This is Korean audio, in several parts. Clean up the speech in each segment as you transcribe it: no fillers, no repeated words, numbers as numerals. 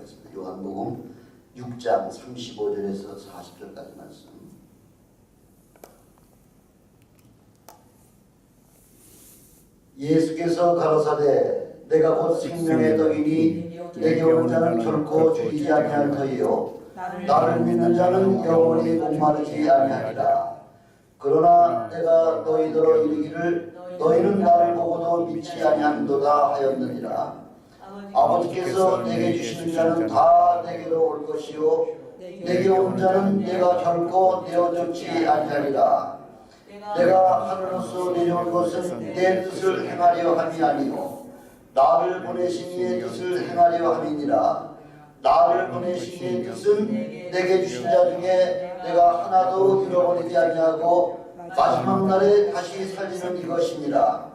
하겠습니다. 요한복음 6장 35절에서 40절까지 말씀. 예수께서 가라사대 내가 곧 생명의 떡이니 내게 오는 자는 결코 줄이지 아니할 터이요 나를 믿는 자는 영원히 목마르지 아니하리라. 그러나 내가 너희더러 이르기를 너희는 나를 보고도 믿지 아니한도다 하였느니라. 아버지께서 내게 주시는 자는 다 내게로 올 것이요 내게 온 자는 내가 결코 내어주지 아니하리라. 내가 하늘로서 내려온 것은 내 뜻을 행하려 함이 아니요 나를 보내신 이의 뜻을 행하려 함이니라. 나를 보내신 이의 뜻은 내게 주신 자 중에 내가 하나도 잃어버리지 아니하고 마지막 날에 다시 살리는 이것이니라.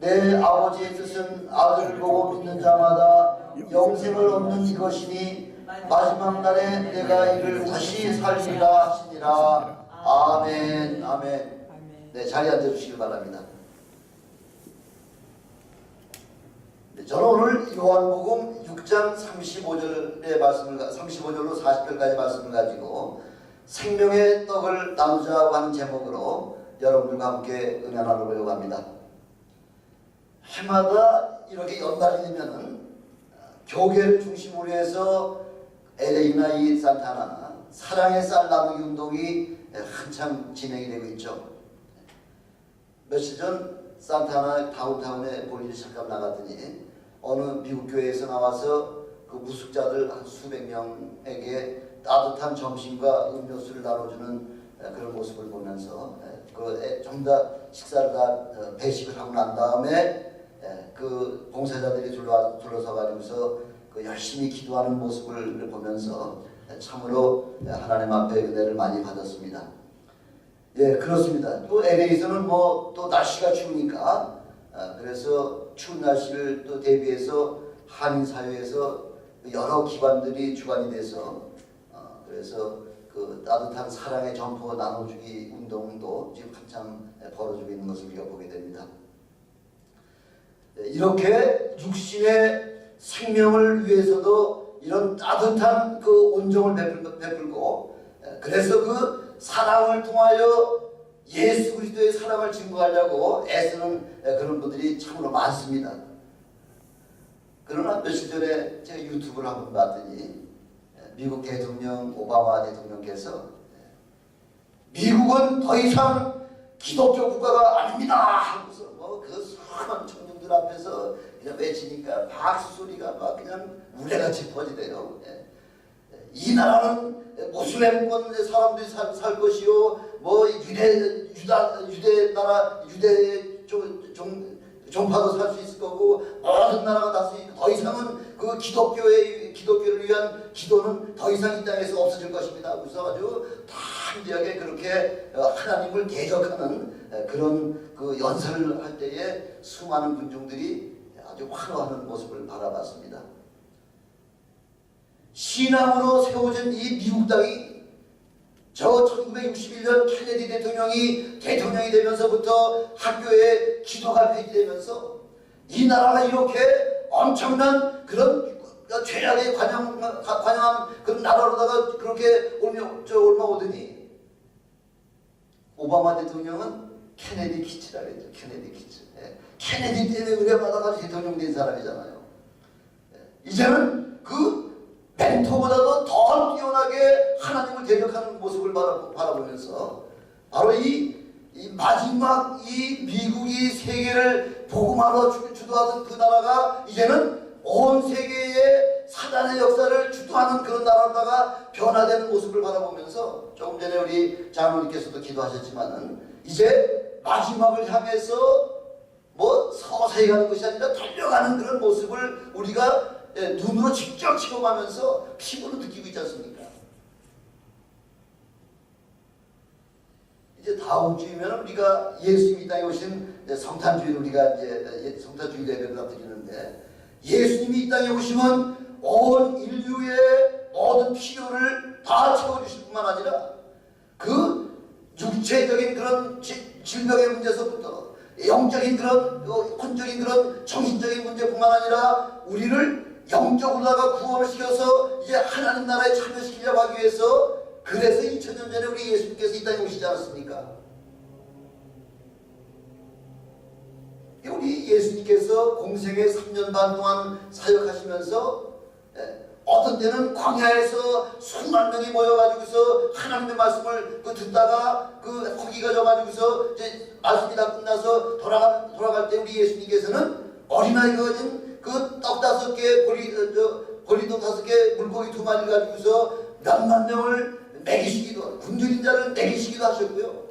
내 아버지의 뜻은 아들을 보고 믿는 자마다 영생을 얻는 이것이니 마지막 날에 내가 이를 다시 살리리라 하시니라. 아멘. 아멘. 네, 자리에 앉아주시기 바랍니다. 네, 저는 오늘 요한복음 6장 35절의 말씀을 35절로 40절까지 말씀을 가지고 생명의 떡을 나누자고 하는 제목으로 여러분들과 함께 은혜 나누려고 합니다. 해마다 이렇게 연달이 되면은 교계를 중심으로 해서 LA나 이 산타나 사랑의 쌀 나누기 운동이 한참 진행이 되고 있죠. 며칠 전 산타나 다운타운에 볼일이 잠깐 나갔더니 어느 미국 교회에서 나와서 그 무숙자들 한 수백 명에게 따뜻한 점심과 음료수를 나눠주는 그런 모습을 보면서 좀 더 식사를 다 배식을 하고 난 다음에 그 봉사자들이 둘러서 가지고서 그 열심히 기도하는 모습을 보면서 참으로 하나님 앞에 은혜를 많이 받았습니다. 예, 그렇습니다. 또 LA에서는 뭐 또 날씨가 추우니까 그래서 추운 날씨를 또 대비해서 한인 사회에서 여러 기관들이 주관이 돼서 그래서 그 따뜻한 사랑의 점포 나눠주기 운동도 지금 한참 벌어지고 있는 것을 우리가 보게 됩니다. 이렇게 육신의 생명을 위해서도 이런 따뜻한 그 온정을 베풀고 그래서 그 사랑을 통하여 예수 그리스도의 사랑을 증거하려고 애쓰는 그런 분들이 참으로 많습니다. 그러나 며칠 전에 제가 유튜브를 한번 봤더니 미국 대통령 오바마 대통령께서 미국은 더 이상 기독교 국가가 아닙니다 하면서 그 수많은 청중들 앞에서 그냥 외치니까 박수 소리가 막 그냥 우레같이 퍼지대요. 이 나라는 모슬렘권 사람들이 살 것이요, 뭐 유대 나라 유대 종파도 살 수 있을 거고 모든 나라가 다 수 있고 더 이상은 그 기독교를 위한 기도는 더 이상 이 땅에서 없어질 것입니다. 그래서 아주 담대하게 그렇게 하나님을 대적하는 그런 그 연설을 할 때에 수많은 군중들이 아주 환호하는 모습을 바라봤습니다. 신앙으로 세워진 이 미국 땅이 저 1961년 케네디 대통령이 되면서부터 학교에 기도가 폐지되면서 이 나라가 이렇게 엄청난 그런 죄악에 관영한 그런 나라로다가 그렇게 얼마 오더니 오바마 대통령은 케네디 키츠라 그랬죠. 케네디 키츠. 케네디 때문에 은혜 받아가지고 대통령 된 사람이잖아요. 이제는 그 멘토보다도 더 뛰어나게 하나님을 대적하는 모습을 바라보면서 바로 이 마지막 이 미국이 세계를 복음화로 주도하던 그 나라가 이제는 온 세계의 사단의 역사를 주도하는 그런 나라로다가 변화되는 모습을 바라보면서 조금 전에 우리 장로님께서도 기도하셨지만은 이제 마지막을 향해서 뭐 서서히 가는 것이 아니라 달려가는 그런 모습을 우리가 눈으로 직접 체험하면서 피부로 느끼고 있지 않습니까? 이제 다음 주이면 우리가 예수님이 이 땅에 오신 성탄주일 우리가 이제 성탄주일 예배를 드리는데 예수님이 이 땅에 오시면 온 인류의 모든 필요를 다 채워주실 뿐만 아니라 그 육체적인 그런 질병의 문제서부터 영적인 그런 혼적인 그런 정신적인 문제뿐만 아니라 우리를 영적으로다가 구원을 시켜서 이제 하나님 나라에 참여시키려고 하기 위해서 그래서 2000년 전에 우리 예수님께서 이 땅에 오시지 않았습니까? 우리 예수님께서 공생의 3년 반 동안 사역하시면서 어떤 때는 광야에서 수만 명이 모여가지고서 하나님의 말씀을 듣다가 허기가 져가지고서 이제 말씀이 다 끝나서 돌아갈 때 우리 예수님께서는 어린아이가 가진 떡 5개, 보리떡 5개, 물고기 2마리를 가지고서 몇만 명을 먹이시기도, 굶주린 자를 먹이시기도 하셨고요.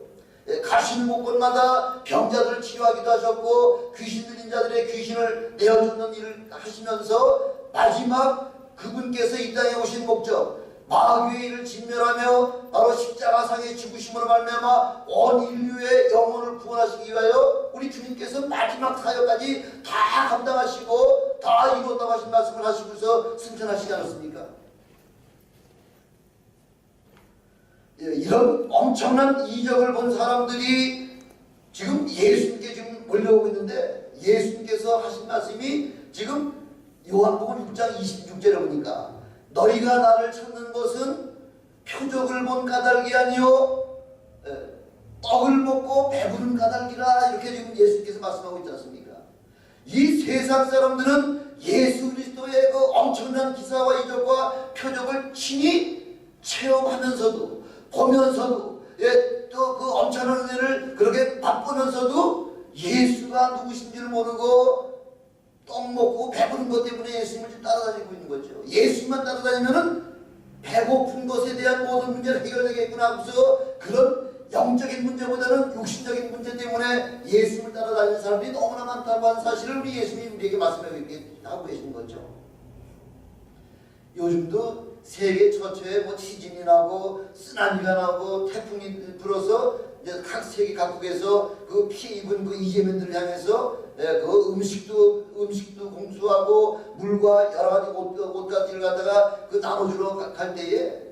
가시는 곳곳마다 병자들을 치료하기도 하셨고, 귀신 들린 자들의 귀신을 내어주는 일을 하시면서 마지막 그분께서 이 땅에 오신 목적, 마귀의 일을 진멸하며 바로 십자가상의 죽으심으로 말미암아 온 인류의 영혼을 구원하시기 위하여 우리 주님께서 마지막 사역까지 다 감당하시고 다 이뤘다고 하신 말씀을 하시고서 승천하시지 않았습니까? 이런 엄청난 이적을 본 사람들이 지금 예수님께 지금 몰려오고 있는데, 예수님께서 하신 말씀이 지금 요한복음 6장 26절에 보니까 너희가 나를 찾는 것은 표적을 본 까닭이 아니요 떡을 먹고 배부른 까닭이라, 이렇게 지금 예수님께서 말씀하고 있지 않습니까? 이 세상 사람들은 예수 그리스도의 그 엄청난 기사와 이적과 표적을 친히 체험하면서도 보면서도 또 그 엄청난 은혜를 그렇게 맛보면서도 예수가 누구신지를 모르고 떡 먹고 배부른 것 때문에 예수님을 지금 따라다니고 있는 거죠. 예수님만 따라다니면은 배고픈 것에 대한 모든 문제를 해결되겠구나 하고서 그런 영적인 문제보다는 육신적인 문제 때문에 예수님을 따라다니는 사람들이 너무나 많다고 하는 사실을 우리 예수님이 우리에게 말씀하고 계신 거죠. 요즘도 세계 처처에 지진이 나고 쓰나미가 나고 태풍이 불어서 이제 각 세계 각국에서 그 피해 입은 그 이재민들을 향해서 그 음식도 공수하고 물과 여러 가지 옷가지를 갖다가 나눠주러 갈 때에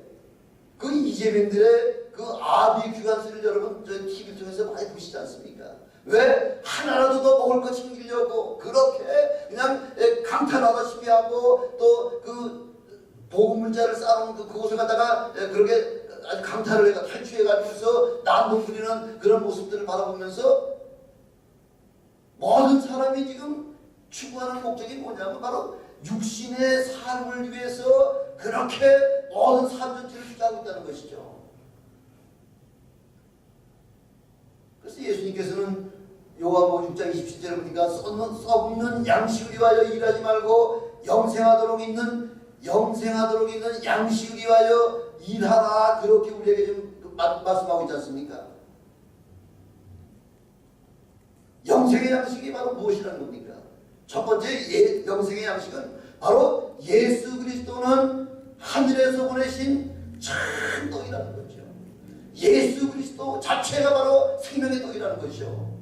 그 이재민들의 그 아비 귀환수를 여러분 저 TV 통해서 많이 보시지 않습니까? 왜 하나라도 더 먹을 것 챙기려고 그렇게 그냥 강탈하다시피 하고 또 그 보급물자를 쌓아놓은 그곳을 갖다가 그렇게 아주 강탈을 해가 탈취해가지고서 난동 부리는 그런 모습들을 바라보면서 모든 사람이 지금 추구하는 목적이 뭐냐면 바로 육신의 삶을 위해서 그렇게 모든 삶 전체를 투자하고 있다는 것이죠. 그래서 예수님께서는 요한복음 6장 27절에 보니까 썩는 양식을 위하여 일하지 말고 영생하도록 있는 양식을 위하여 일하라, 그렇게 우리에게 좀 말씀하고 있지 않습니까? 영생의 양식이 바로 무엇이라는 겁니까? 첫 번째 영생의 양식은 바로 예수 그리스도는 하늘에서 보내신 참 떡이라는 거죠. 예수 그리스도 자체가 바로 생명의 떡이라는 것이죠.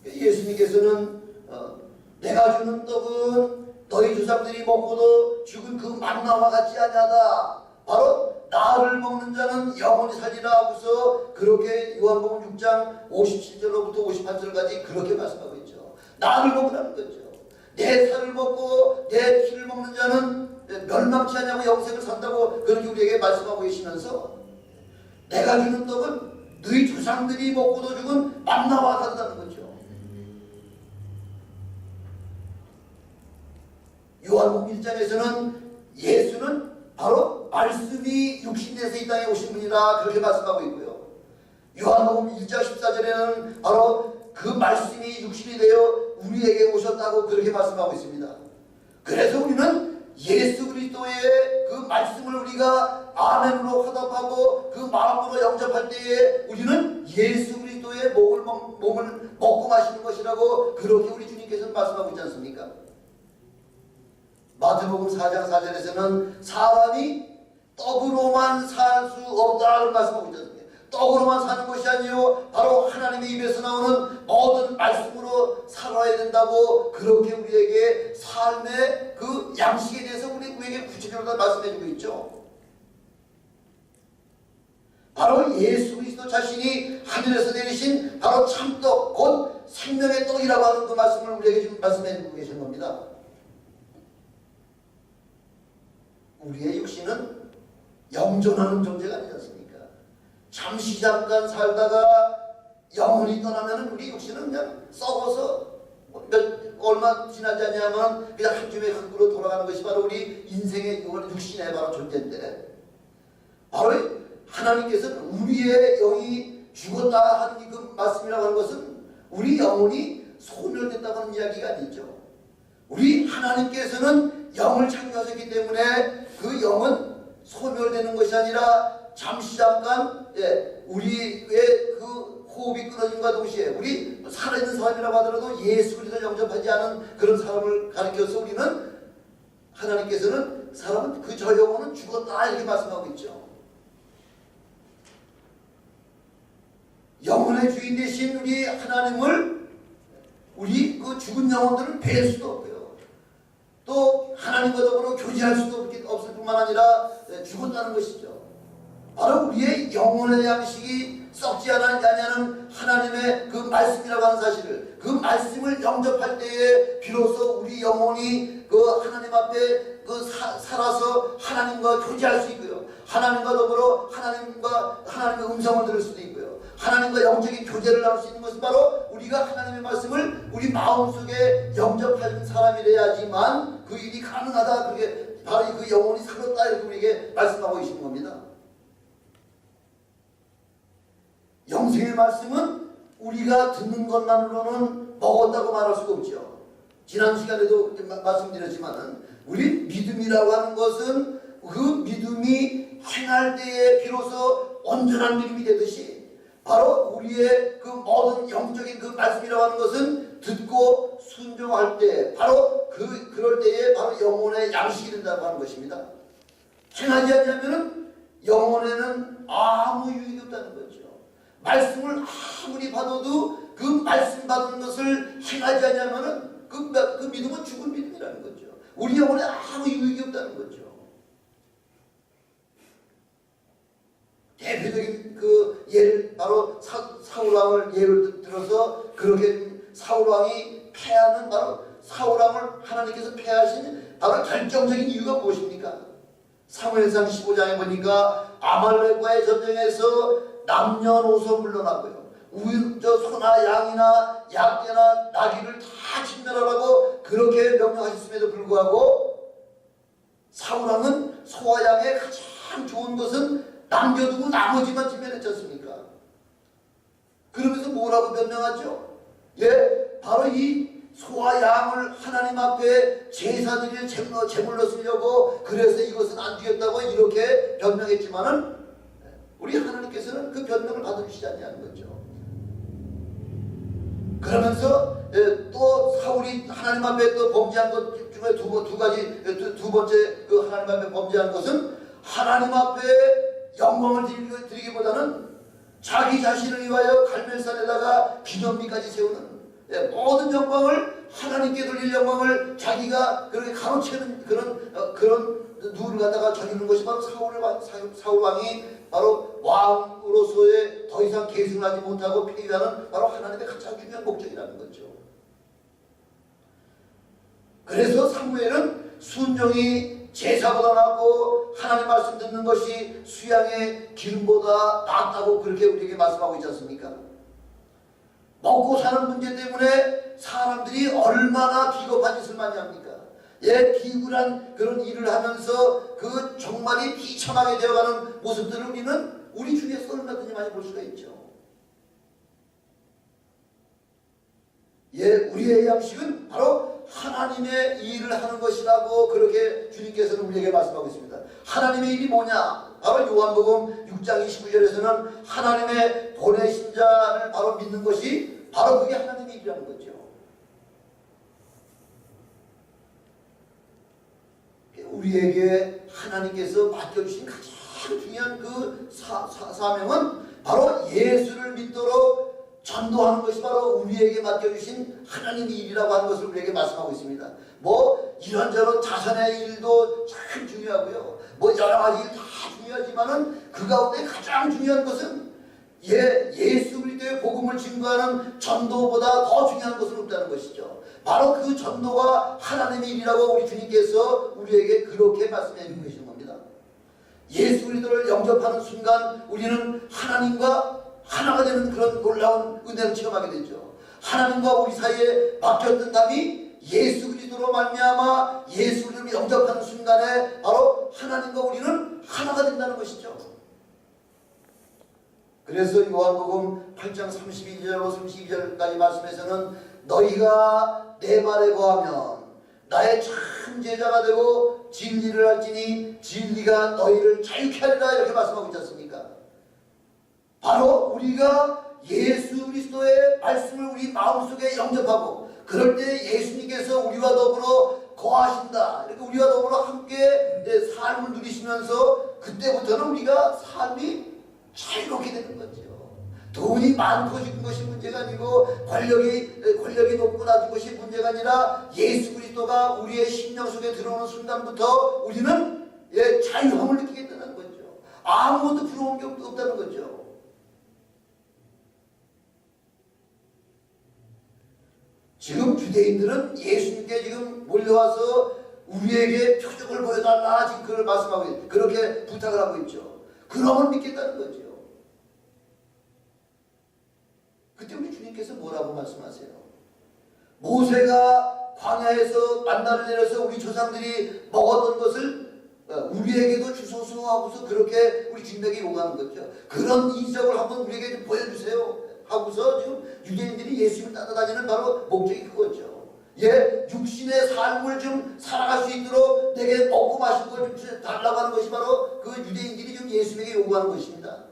예수님께서는 내가 주는 떡은 너희 조상들이 먹고도 죽은 그 만나와 같지 아니하다. 바로 나를 먹는 자는 영원히 살리라 하고서 그렇게 요한복음 6장 57절로부터 58절까지 그렇게 말씀하고 있죠. 나를 먹으라는 거죠. 내 살을 먹고 내 피를 먹는 자는 멸망치 않냐고 영생을 산다고 그렇게 우리에게 말씀하고 계시면서 내가 주는 떡은 너희 조상들이 먹고도 죽은 만나와 같다는 거죠. 요한복음 1장에서는 예수는 바로 말씀이 육신돼서 이 땅에 오신 분이라 그렇게 말씀하고 있고요. 요한복음 1장 14절에는 바로 그 말씀이 육신이 되어 우리에게 오셨다고 그렇게 말씀하고 있습니다. 그래서 우리는 예수 그리스도의 그 말씀을 우리가 아멘으로 화답하고 그 마음으로 영접할 때에 우리는 예수 그리스도의 몸을 먹고 마시는 것이라고 그렇게 우리 주님께서는 말씀하고 있지 않습니까? 마태복음 4장 4절에서는 사람이 떡으로만 살 수 없다고 말씀하고 있잖아요. 떡으로만 사는 것이 아니요 바로 하나님의 입에서 나오는 모든 말씀으로 살아야 된다고 그렇게 우리에게 삶의 그 양식에 대해서 우리에게 구체적으로 말씀해주고 있죠. 바로 예수 그리스도 자신이 하늘에서 내리신 바로 참떡 곧 생명의 떡이라고 하는 그 말씀을 우리에게 지금 말씀해주고 계신 겁니다. 우리의 육신은 영존하는 존재가 아니지 않습니까? 잠시 잠깐 살다가 영혼이 떠나면 우리 육신은 그냥 썩어서 얼마 지나지 않냐면 그냥 한 줌의 흙으로 돌아가는 것이 바로 우리 인생의 육신의 바로 존재인데, 바로 하나님께서는 우리의 영이 죽었다 하는 그 말씀이라고 하는 것은 우리 영혼이 소멸됐다고 하는 이야기가 아니죠. 우리 하나님께서는 영을 창조하셨기 때문에 그 영은 소멸되는 것이 아니라 잠시 잠깐 우리의 그 호흡이 끊어짐과 동시에 우리 살아있는 사람이라고 하더라도 예수 그리스도를 영접하지 않은 그런 사람을 가리켜서 우리는 하나님께서는 사람은 그 저 영혼은 죽었다 이렇게 말씀하고 있죠. 영혼의 주인 되신 우리 하나님을 우리 그 죽은 영혼들은 뵐 수도 없고요. 또 하나님과 더불어 교제할 수도 없을 뿐만 아니라 죽었다는 것이죠. 바로 우리의 영혼의 양식이 썩지 않냐는 하나님의 그 말씀이라고 하는 사실을, 그 말씀을 영접할 때에 비로소 우리 영혼이 그 하나님 앞에 그 살아서 하나님과 교제할 수 있고요. 하나님과 더불어 하나님의 음성을 들을 수도 있고요. 하나님과 영적인 교제를 나눌 수 있는 것은 바로 우리가 하나님의 말씀을 우리 마음속에 영접하는 사람이래야지만 그 일이 가능하다. 그게 바로 그 영혼이 살았다 이렇게 우리에게 말씀하고 계시는 겁니다. 영생의 말씀은 우리가 듣는 것만으로는 먹었다고 말할 수가 없죠. 지난 시간에도 말씀드렸지만 우리 믿음이라고 하는 것은 그 믿음이 행할 때에 비로소 온전한 믿음이 되듯이 바로 우리의 그 모든 영적인 그 말씀이라고 하는 것은 듣고 순종할 때 바로 그럴 때에 바로 영혼의 양식이 된다고 하는 것입니다. 행하지 않으면 영혼에는 아무 유익이 없다는 거죠. 말씀을 아무리 받아도 그 말씀 받은 것을 행하지 않으면 그 믿음은 죽은 믿음이라는 거죠. 우리 영혼에 아무 유익이 없다는 거죠. 대표적인 그 예를 바로 사울왕을 예를 들어서 그렇게 사울왕이 패하는 바로 사울왕을 하나님께서 패하신 바로 결정적인 이유가 무엇입니까? 사무엘상 15장에 보니까 아말렉과의 전쟁에서 남녀노소 물러나고요. 소나 양이나 약대나 나귀를 다 진멸하라고 그렇게 명령하셨음에도 불구하고 사울왕은 소와 양의 가장 좋은 것은 남겨두고 나머지만 진멸했지 않습니까? 그러면서 뭐라고 변명하죠? 바로 이 소와 양을 하나님 앞에 제사드릴 제물로 쓰려고 그래서 이것은 안 되겠다고 이렇게 변명했지만은 우리 하나님께서는 그 변명을 받아주시지 않냐는 거죠. 그러면서 또 사울이 하나님 앞에 또 범죄한 것 중에 두 번째 그 하나님 앞에 범죄한 것은 하나님 앞에 영광을 드리기보다는 자기 자신을 위하여 갈멜산에다가 기념비까지 세우는 모든 영광을 하나님께 돌릴 영광을 자기가 그렇게 가로채는 그런 누를 갖다가 저지르는 것이 바로 사울왕이 바로 왕으로서의 더 이상 계승하지 못하고 폐위하는 바로 하나님의 가장 중요한 목적이라는 거죠. 그래서 사무엘은 순종이 제사보다 낫고 하나님 말씀 듣는 것이 수양의 기름보다 낫다고 그렇게 우리에게 말씀하고 있지 않습니까? 먹고 사는 문제 때문에 사람들이 얼마나 비겁한 짓을 많이 합니까? 비굴한 그런 일을 하면서 그 정말이 비참하게 되어가는 모습들을 우리는 우리 중에서 얼마든지 많이 볼 수가 있죠. 우리의 양식은 바로 하나님의 일을 하는 것이라고 그렇게 주님께서는 우리에게 말씀하고 있습니다. 하나님의 일이 뭐냐? 바로 요한복음 6장 29절에서는 하나님의 보내신 자를 바로 믿는 것이 바로 그게 하나님의 일이라는 거죠. 우리에게 하나님께서 맡겨주신 가장 중요한 그 사명은 바로 예수를 믿도록 전도하는 것이 바로 우리에게 맡겨주신 하나님의 일이라고 하는 것을 우리에게 말씀하고 있습니다. 이런저런 자선의 일도 참 중요하고요. 여러 가지 일 다 중요하지만은 그 가운데 가장 중요한 것은 예수 그리스도의 복음을 증거하는 전도보다 더 중요한 것은 없다는 것이죠. 바로 그 전도가 하나님의 일이라고 우리 주님께서 우리에게 그렇게 말씀해 주고 계시는 겁니다. 예수 그리스도를 영접하는 순간 우리는 하나님과 하나가 되는 그런 놀라운 은혜를 체험하게 되죠. 하나님과 우리 사이에 막혔던 담이 예수 그리스도로 말미암아 예수 그리스도를 영접하는 순간에 바로 하나님과 우리는 하나가 된다는 것이죠. 그래서 요한복음 8장 31절로 32절까지 말씀에서는 너희가 내 말에 거하면 나의 참 제자가 되고 진리를 알지니 진리가 너희를 자유케 하리라 이렇게 말씀하고 있지 않습니까? 바로 우리가 예수 그리스도의 말씀을 우리 마음속에 영접하고 그럴 때 예수님께서 우리와 더불어 거하신다. 이렇게 우리와 더불어 함께 삶을 누리시면서 그때부터는 우리가 삶이 자유롭게 되는 거죠. 돈이 많고 적은 것이 문제가 아니고 권력이 높고 낮은 것이 문제가 아니라 예수 그리스도가 우리의 심령 속에 들어오는 순간부터 우리는 자유함을 느끼게 된다는 거죠. 아무것도 부러운 게 없다는 거죠. 지금 유대인들은 예수님께 지금 몰려와서 우리에게 표적을 보여달라 지금 그걸 말씀하고 있죠. 그렇게 부탁을 하고 있죠. 그러면 믿겠다는 거죠. 그때 우리 주님께서 뭐라고 말씀하세요? 모세가 광야에서 만나를 내려서 우리 조상들이 먹었던 것을 우리에게도 주소서 하고서 그렇게 우리 주님에게 요구하는 거죠. 그런 이적을 한번 우리에게 좀 보여주세요 하고서 지금 유대인들이 예수님을 따라다니는 바로 목적이 그거죠. 육신의 삶을 좀 살아갈 수 있도록 내게 먹고 마실 걸 좀 달라고 하는 것이 바로 그 유대인들이 좀 예수님에게 요구하는 것입니다.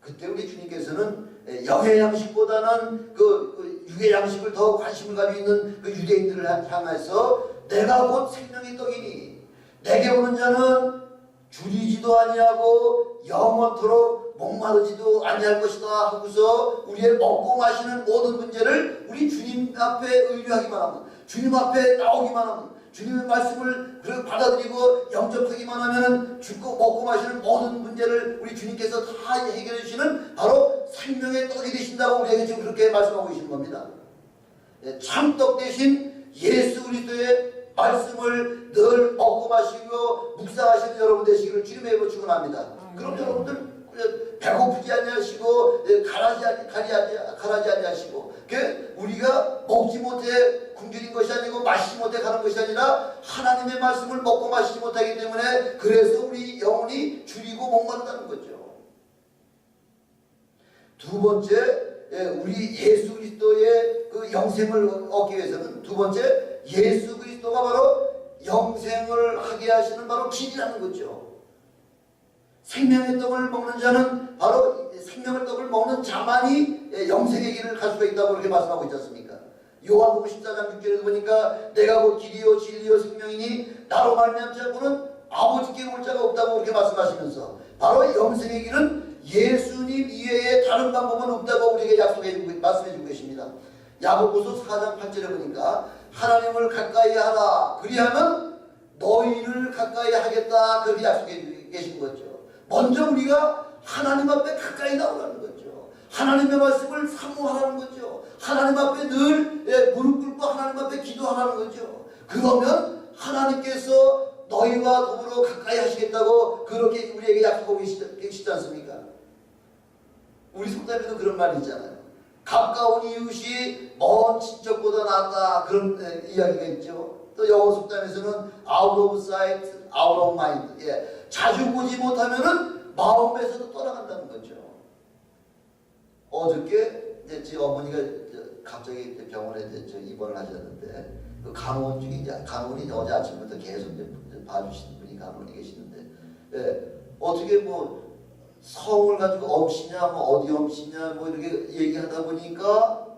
그때 우리 주님께서는 영의 양식보다는 그 육의 양식을 더 관심을 가지고 있는 그 유대인들을 향해서 내가 곧 생명의 떡이니 내게 오는 자는 줄이지도 아니하고 영원토록 목마르지도 아니할 것이다 하고서 우리의 먹고 마시는 모든 문제를 우리 주님 앞에 의뢰하기만 하면 주님 앞에 나오기만 하면 주님의 말씀을 받아들이고 영접하기만 하면 죽고 먹고 마시는 모든 문제를 우리 주님께서 다 해결해 주시는 바로 생명의 떡이 되신다고 우리에게 지금 그렇게 말씀하고 계시는 겁니다. 참떡 대신 예수 그리스도의 말씀을 늘 먹고 마시고 묵상하시는 여러분 되시기를 주님의 이름으로 축원합니다. 그럼 여러분들 배고프지 아니하시고 가라지 아니하시고 우리가 먹지 못해 굶주린 것이 아니고 마시지 못해 가는 것이 아니라 하나님의 말씀을 먹고 마시지 못하기 때문에 그래서 우리 영혼이 줄이고 목마르다는 거죠. 두 번째, 우리 예수 그리스도의 그 영생을 얻기 위해서는 두 번째, 예수 그리스도가 바로 영생을 하게 하시는 바로 길이라는 거죠. 생명의 떡을 먹는 자는 바로 생명의 떡을 먹는 자만이 영생의 길을 갈 수가 있다고 그렇게 말씀하고 있지 않습니까? 요한복음 14장 6절에도 보니까 내가 곧 길이요 진리요 생명이니 나로 말미암지 않고는 아버지께 올 자가 없다고 그렇게 말씀하시면서 바로 영생의 길은 예수님 이외에 다른 방법은 없다고 우리에게 말씀해주고 계십니다. 야고보서 4장 8절에 보니까 하나님을 가까이 하라 그리하면 너희를 가까이 하겠다 그렇게 약속해 계신 거죠. 먼저 우리가 하나님 앞에 가까이 나오라는 거죠. 하나님의 말씀을 사모하라는 거죠. 하나님 앞에 늘 무릎 꿇고 하나님 앞에 기도하라는 거죠. 그러면 하나님께서 너희와 더불어 가까이 하시겠다고 그렇게 우리에게 약속하고 계시지 않습니까? 우리 속담에도 그런 말이 있잖아요. 가까운 이웃이 먼 친척보다 낫다 그런 이야기가 있죠. 또 영어 속담에서는 out of sight, out of mind. 자주 보지 못하면은 마음에서도 떠나간다는 거죠. 어저께 제 어머니가 갑자기 병원에 입원을 하셨는데 그 간호원 중에 간호원이 어제 아침부터 계속 봐주시는 분이 간호원이 계시는데 어떻게 뭐 성을 가지고 엄씨냐 뭐 어디 엄씨냐 뭐 이렇게 얘기하다 보니까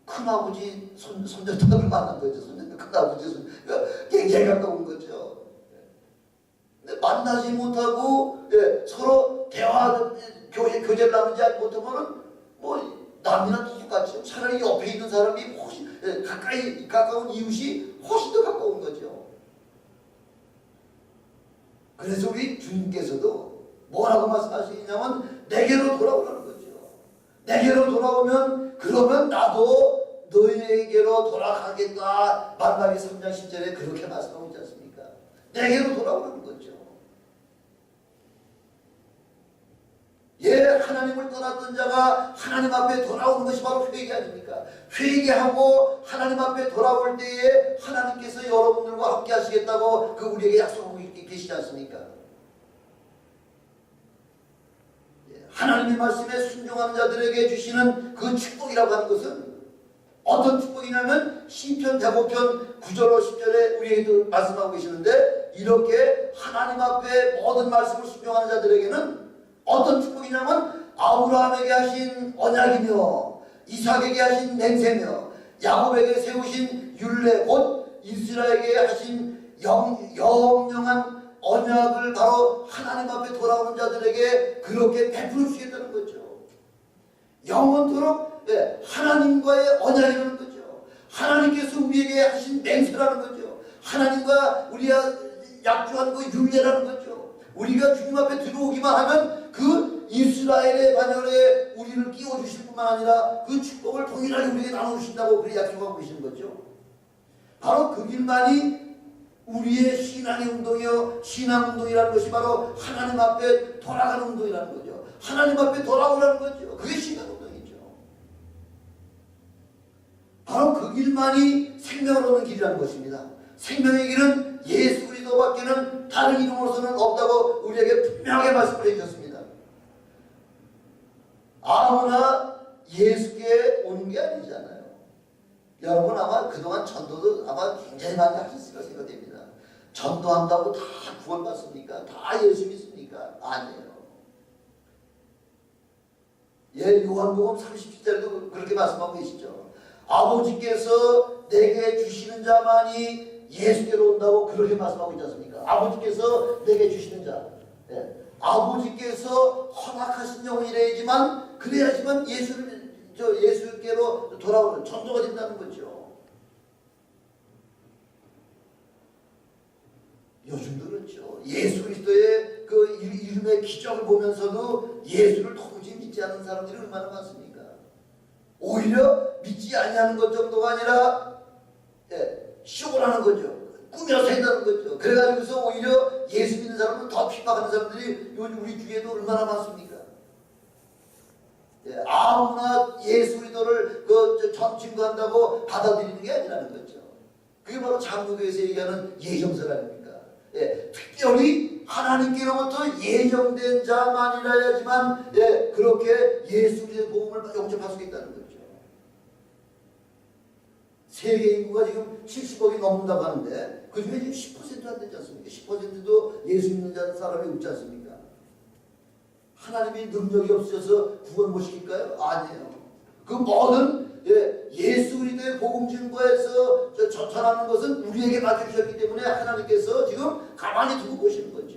큰아버지 손자딸을 만난 거죠. 큰아버지 굉장히 가까운 거죠. 근데 만나지 못하고 서로 대화 교제를 나누지 못하면은 뭐 남이나 똑같죠. 차라리 옆에 있는 사람이 훨씬 가까운 이웃이 훨씬 더 가까운 거죠. 그래서 우리 주님께서도 뭐라고 말씀하시냐면 내게로 돌아오라는 거죠. 내게로 돌아오면 그러면 나도 너희에게로 돌아가겠다. 마가복음 3장 10절에 그렇게 말씀하고 있지 않습니까? 내게로 돌아오는 거죠. 하나님을 떠났던 자가 하나님 앞에 돌아오는 것이 바로 회개 아닙니까? 회개하고 하나님 앞에 돌아올 때에 하나님께서 여러분들과 함께 하시겠다고 우리에게 약속하고 계시지 않습니까? 하나님의 말씀에 순종하는 자들에게 주시는 그 축복이라고 하는 것은 어떤 축복이냐면 시편 105편 9절로 10절에 우리에게도 말씀하고 계시는데, 이렇게 하나님 앞에 모든 말씀을 순종하는 자들에게는 어떤 축복이냐면 아브라함에게 하신 언약이며 이삭에게 하신 맹세며 야곱에게 세우신 율례 곧 이스라엘에게 하신 영영한 언약을 바로 하나님 앞에 돌아오는 자들에게 그렇게 베풀어 주시겠다는 거죠. 영원토록 하나님과의 언약이라는 거죠. 하나님께서 우리에게 하신 맹세라는 거죠. 하나님과 우리가 약조한 그 율례라는 거죠. 우리가 주님 앞에 들어오기만 하면 그 이스라엘의 반열에 우리를 끼워주실 뿐만 아니라 그 축복을 동일하게 우리에게 나눠주신다고 그렇게 약속하고 계시는 거죠. 바로 그 길만이 우리의 신앙의 운동이요, 신앙운동이라는 것이 바로 하나님 앞에 돌아가는 운동이라는 거죠. 하나님 앞에 돌아오라는 거죠. 그게 신앙운동이죠. 바로 그 길만이 생명을 얻는 길이라는 것입니다. 생명의 길은 예수 그리스도밖에는 다른 이름으로서는 없다고 우리에게 분명하게 말씀을 해주셨습니다. 아무나 예수께 오는 게 아니잖아요. 여러분 아마 그동안 전도도 아마 굉장히 많이 하셨을 거라 생각됩니다. 전도한다고 다 구원받습니까? 다 예수 믿습니까? 아니에요. 요한복음 30절에도 그렇게 말씀하고 계시죠. 아버지께서 내게 주시는 자만이 예수께로 온다고 그렇게 말씀하고 있지 않습니까? 아버지께서 내게 주시는 자, 아버지께서 허락하신 영혼이래야지만 그래야지만 예수께로 돌아오는 전도가 된다는 거죠. 요즘도 그렇죠. 예수 그리스도의 그 이름의 기적을 보면서도 예수를 도무지 믿지 않는 사람들이 얼마나 많습니까? 오히려 믿지 아니하는 것 정도가 아니라 쇼를 하는 거죠. 꾸며서 한다는 거죠. 그래가지고서 오히려 예수 믿는 사람은 더 핍박하는 사람들이 요즘 우리 주위에도 얼마나 많습니까? 아무나 예수 그리스도를 전증거한다고 받아들이는 게 아니라는 거죠. 그게 바로 장로교에서 얘기하는 예정설 아닙니까? 특별히 하나님께로부터 예정된 자만이라야지만 그렇게 예수 그리스도의 복음을 영접할 수 있다는 거죠. 세계 인구가 지금 70억이 넘는다고 하는데 그 중에 지금 10% 안 되지 않습니까? 10%도 예수 믿는 사람이 없지 않습니까? 하나님이 능력이 없어서 구원 못 시킬까요? 아니에요. 그 모든 예수 그리스도의 복음 증거에서 전하는 것은 우리에게 맡겨주셨기 때문에 하나님께서 지금 가만히 두고 보시는 거죠.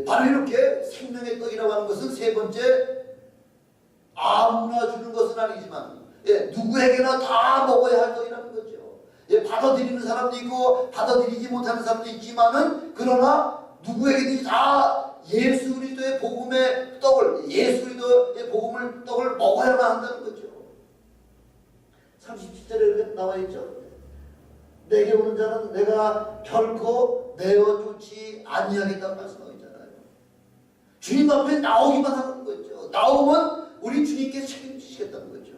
바로 이렇게 생명의 떡이라고 하는 것은 세 번째, 아무나 주는 것은 아니지만 누구에게나 다 먹어야 할 떡이라는 거죠. 받아들이는 사람도 있고 받아들이지 못하는 사람도 있지만은 그러나 누구에게든지 다 예수 그리스도의 복음의 떡을, 예수 그리스도의 복음을 떡을 먹어야만 한다는 거죠. 37절에 나와 있죠. 내게 오는 자는 내가 결코 내어 쫓지 아니하겠다고 말씀하고 있잖아요. 주님 앞에 나오기만 하는 거죠. 나오면 우리 주님께 책임지시겠다는 거죠.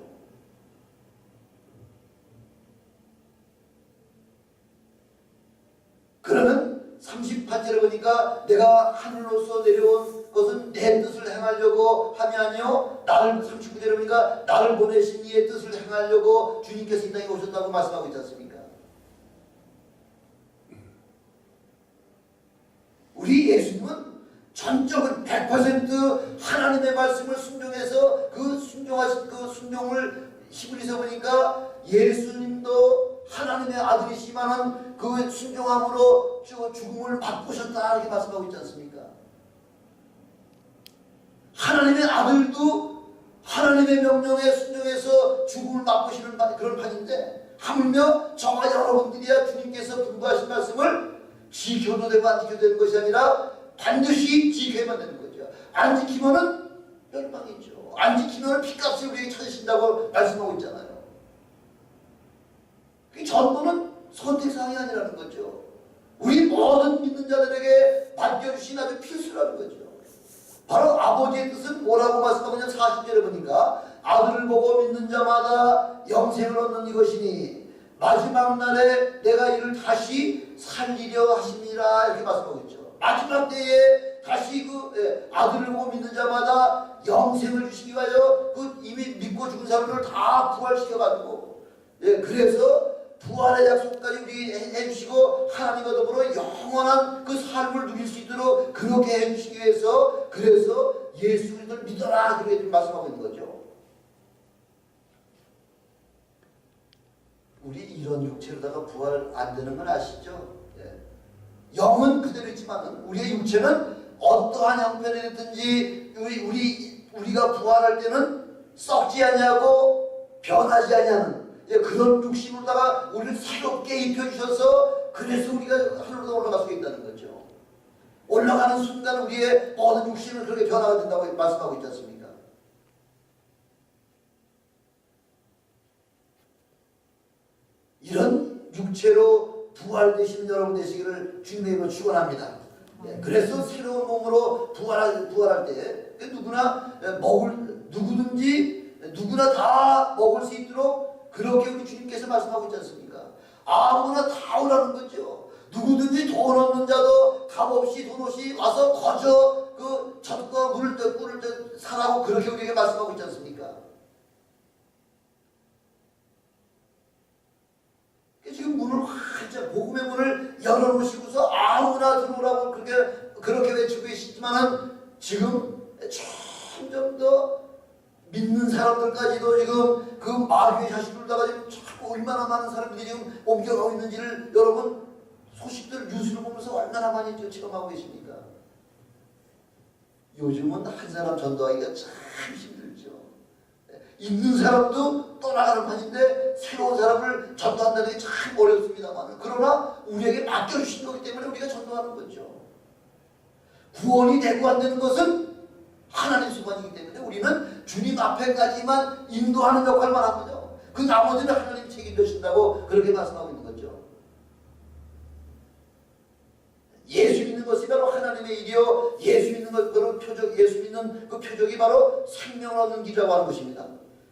그러면 38절에 보니까 내가 하늘로서 내려온 것은 내 뜻을 행하려고 함이 아니요 39절에 보니까 나를 보내신 이의 뜻을 행하려고 주님께서 이 땅에 오셨다고 말씀하고 있지 않습니까? 우리 예수님은 전적은 100% 하나님의 말씀을 순종해서 그 순종을 히브리서 보니까 예수님도 하나님의 아들이시지만은 그 순종함으로 죽음을 맛보셨다 이렇게 말씀하고 있지 않습니까? 하나님의 아들도 하나님의 명령에 순종해서 죽음을 맛보시는 그런 판인데 하물며 저와 여러분들이야 주님께서 분부하신 말씀을 지켜도 되고 안 지켜도 되는 것이 아니라 반드시 지켜야만 되는 거죠. 안 지키면은 멸망이죠. 안 지키면 핏값을 우리에게 찾으신다고 말씀하고 있잖아요. 그 전도는 선택사항이 아니라는 거죠. 우리 모든 믿는 자들에게 맡겨주신 아주 필수라는 거죠. 바로 아버지의 뜻은 뭐라고 말씀하고 있냐. 40절에 보니까 아들을 보고 믿는 자마다 영생을 얻는 이것이니 마지막 날에 내가 이를 다시 살리려 하심이라 이렇게 말씀하고 있죠. 마지막 때에 다시 아들을 보고 믿는 자마다 영생을 주시기 위하여 이미 믿고 죽은 사람들을 다 부활시켜가지고 그래서 부활의 약속까지 우리 해주시고 하나님과 더불어 영원한 그 삶을 누릴 수 있도록 그렇게 해주시기 위해서 그래서 예수 그리스도를 믿어라 그렇게 말씀하고 있는 거죠. 우리 이런 육체로다가 부활 안 되는 건 아시죠? 영은 그대로 있지만 우리의 육체는 어떠한 형편이 됐든지 우리가 부활할 때는 썩지 아니하고 변하지 아니하는 그런 육신으로다가 우리를 새롭게 입혀주셔서 그래서 우리가 하늘로 올라갈 수 있다는 거죠. 올라가는 순간 우리의 모든 육신은 그렇게 변화가 된다고 말씀하고 있지 않습니까? 이런 육체로 부활되신 여러분 되시기를 주님의 이름으로 축원합니다. 그래서 새로운 몸으로 부활할 때 누구나 다 먹을 수 있도록 그렇게 우리 주님께서 말씀하고 있지 않습니까? 아무나 다 오라는 거죠. 누구든지 돈 없는 자도 값없이 돈 없이 와서 거저 그 젖과 꿀을 사라고 그렇게 우리에게 말씀하고 있지 않습니까? 지금 문을 활짝 복음의 문을 열어놓으시고서 아무나 들어오라고 그렇게 외치고 계시지만은 지금 점점 더 믿는 사람들까지도 지금 그 마귀의 자식들다가 지금 자꾸 얼마나 많은 사람들이 지금 옮겨가고 있는지를 여러분 소식들 뉴스를 보면서 얼마나 많이 체험하고 계십니까? 요즘은 한 사람 전도하기가 참 힘들죠. 있는 사람도 떠나가는 판인데 새로운 사람을 전도한다는 게 참 어렵습니다만 그러나 우리에게 맡겨주신 거기 때문에 우리가 전도하는 거죠. 구원이 되고 안 되는 것은 하나님 수반이기 때문에 우리는 주님 앞에까지만 인도하는 역할만 하거든요. 그 나머지는 하나님 책임져신다고 그렇게 말씀하고 있는 거죠. 예수 믿는 것이 바로 하나님의 일이요 예수 믿는 것 바로 예수 믿는 그 표적이 바로 생명을 얻는 길이라고 하는 것입니다.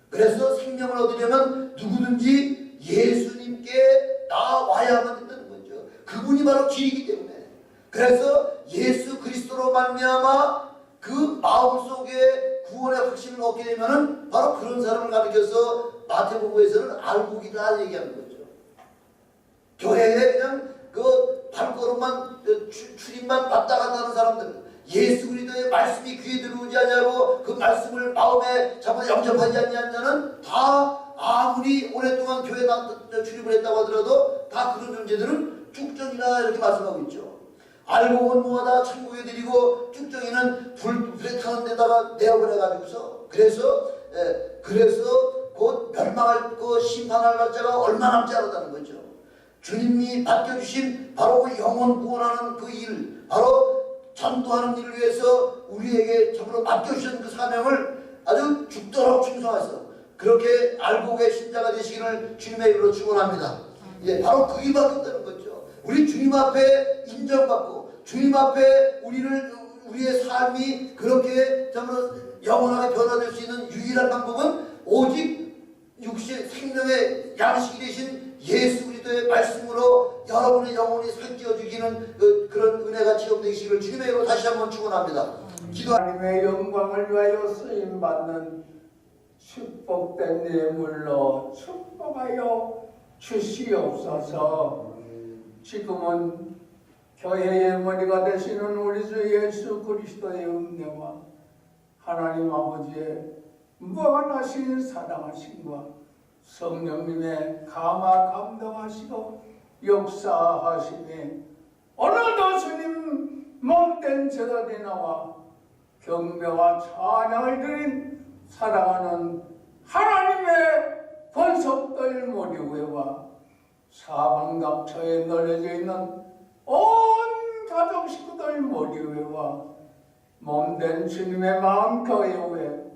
그래서 생명을 얻으려면 누구든지 예수님께 나와야만 된다는 거죠. 그분이 바로 길이기 때문에 그래서 예수 그리스도로 말미암아 그 마음속에 구원의 확신을 얻게 되면은 바로 그런 사람을 가리켜서 마태복음에서는 알곡이다 얘기하는 거죠. 교회에 그냥 그 발걸음만 출입만 왔다 갔다 하는 사람들 예수 그리스도의 말씀이 귀에 들어오지 않냐고 그 말씀을 마음에 잡아 영접하지 않는 자는 다 아무리 오랫동안 교회에 출입을 했다고 하더라도 다 그런 존재들은 쭉정이라 이렇게 말씀하고 있죠. 알곡은 뭐하다 천국에 드리고 쭉정이는 불에 타는 데다가 내어버려가지고서 그래서 곧 멸망할 그 심판할 날짜가 얼마 남지 않았다는 거죠. 주님이 맡겨주신 바로 그 영혼 구원하는 그 일 바로 전도하는 일을 위해서 우리에게 참으로 맡겨주신 그 사명을 아주 죽도록 충성해서 그렇게 알곡의 신자가 되시기를 주님의 이름으로 축원합니다. 바로 그 일밖에 없다는 거죠. 우리 주님 앞에 인정받고 주님 앞에 우리의 삶이 그렇게 참으로 영원하게 변화될 수 있는 유일한 방법은 오직 육신 생명의 양식이 되신 예수 그리스도의 말씀으로 여러분의 영혼이 살찌워지기는 그런 은혜가 체험되시기를 주님의 이름으로 다시 한번 축원합니다. 하나님의 영광을 위하여 쓰임받는 축복된 예물로 축복하여 주시옵소서. 지금은 교회의 머리가 되시는 우리 주 예수 그리스도의 은혜와 하나님 아버지의 무한하신 사랑하심과 성령님의 감동하시고 역사하심에 오늘도 주님 몸된 제자들이 나와 경배와 찬양을 드린 사랑하는 하나님의 권속들 모두 위와 사방각처에 널려져 있는 온 가족 식구들 모두 위와 몸된 주님의 마음 교회 위에